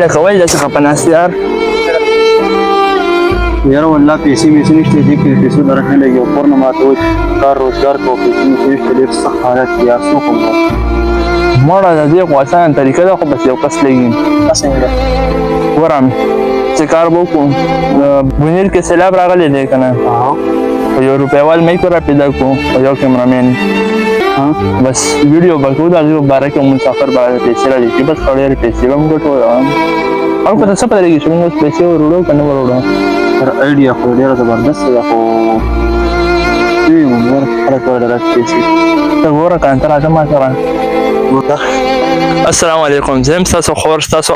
لکه وایي داسې خفه ناست یار یاره والله پیسې میسې نشته دې کې پیسو درک نه لګي او کور نه ماته وایي کار روزګار کوو پیسې میسې نشته ډېر سخت حالت دی یار څه وکړم مړه د دې خو اسانه طریقه ده خو بس یو کس لګي څنګه ده ورم چې کار به وکړو بونیر کې سیلاب راغلی دی که نه یو روپیوال میک را پیدا کړو او یو کیمرامین بس ویډیو به کوو د هغې په باره کې مسافر به پیسې رالیکي بس ښه ډېرې پیسې به هم ګټو خلکو ته څه پته لګي چې موږ اوس پیسې وروړو که نه وروړو سر آیډیا خو ډېره زبردسته ده خو خلک به ډېره پیسې ته ګوره که نه ته راځه ما سره السلام علیکم زه یم ستاسو خور ستاسو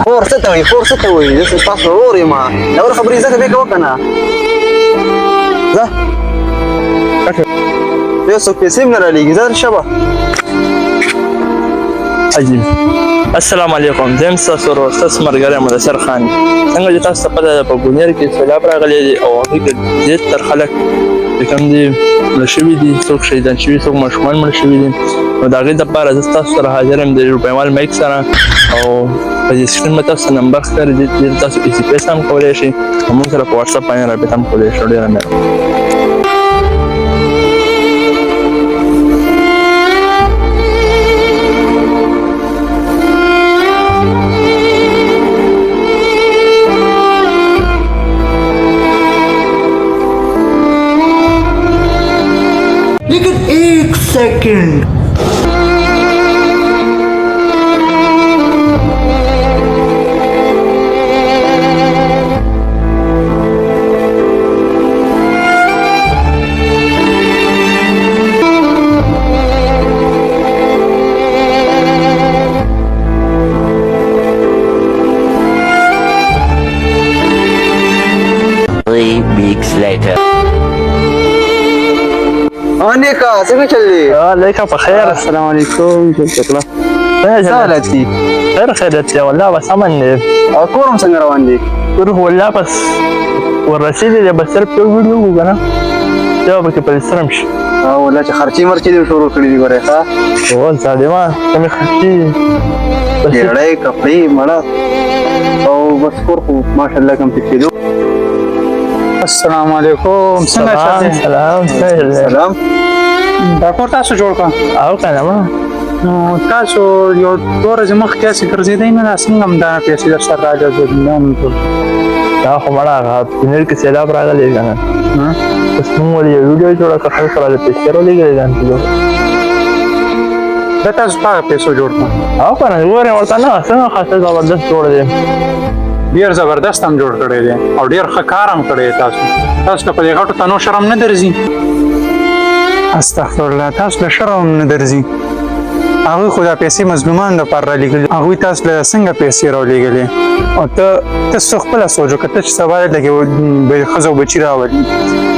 خور څه ته وایي خور څه ته وایي زه ستاسو ورور یم نور خبرې ځکه بیا کوه که نه ځه یو څوک پیسې هم نه رالیږي ځه شبه عجیب السلام علیکم زه یم ستاسو ورور ستاسو ملګری مدثر خان څنګه چې تاسو ته پته ده په بونیر کې سیلاب راغلی دی او هغې کې ډېر تر خلک چې کوم دي مړه شوي دي څوک شهیدان شوي څوک ماشومان مړه شوي دي نو د هغې دپاره زه ستاسو سره حاضر یم د روپیوال میک سره او په دې سکرین به تاسو نمبر ښکاري دې تاسو ایزي پیسه هم کولی شئ او موږ سره په واټساپ باندې رابطه هم کولی شئ ډېره مهرباني लेकिन एक second weeks later. نیکا څنګه چل دی لیکه په خیر السلام علیکم شکله څه حالت دي خیر خیریت دی والله بس امن دی او کور هم څنګه روان دی کور خو والله بس وررسېدی دی بس صرف یو ویډیو وکړو که نه بیا به پکې پلیسترم شي او والله چې خرچې مرچې دې شروع کړي دي ګورې ښه او ظالمه کمې خرچې ډېړۍ کپړې مړه او بس کور خو ماشاءالله کم تکېدو السلام علیکم سلام سلام دا کور تاسو جوړ کړه او که نه نو تاسو یو دوه ورځې مخکې هسې ګرځېدئ نه دا څنګه همدا پیسې در سره راجذبېدل دا خو مړه هغه بونیر کې سیلاب راغلی که نه بس موږ ولې یو ویډیو جوړه کړه خلکو راله پیسې راولېږلې ځان ته دا تاسو په هغه پیسو جوړ کړه او که نه ګورې ورته نه څنګه خاصه زبردست جوړ دی ډېر زبردست هم جوړ کړی دی او ډېر ښه کار هم کړی دی تاسو ته په دې غټو تنو شرم نه درځي استغفرالله تاسو له شرم نه درځي هغوی خو دا پیسې مظلومان دپاره رالیږلي هغوی تاسو له څنګه پیسې راولېږلې او ته خپله سوچ وکړه ته چې سبا دلته ښځه او بچي راولي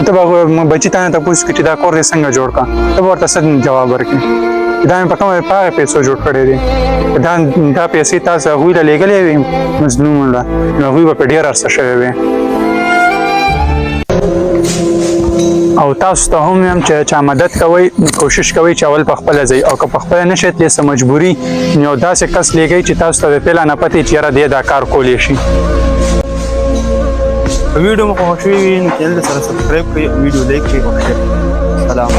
ته به بچي تا نه تپوس کړي چې دا کور دې څنګه جوړ کړه ته به ورته څه جواب ورکړې دا مې په کومه په هغه پیسو جوړ کړی دی دا پیسې تاسو هغوی له لېږلې وې مظلومو له نو هغوی به په ډېر عرصه شوی وې او تاسو ته هم یم چې چا مدد کوئ کوشش کوئ چې اول په خپله ځئ او که په خپله نه شئ تللی څه مجبوري یو داسې کس لېږئ چې تاسو ته د پهله نه پتې چې یاره دی دا کار کولی شي ویډیو مو خوښ شوی وي نو چینل سره سبسکرایب کړئ ویډیو لایک کړئ او شیر سلام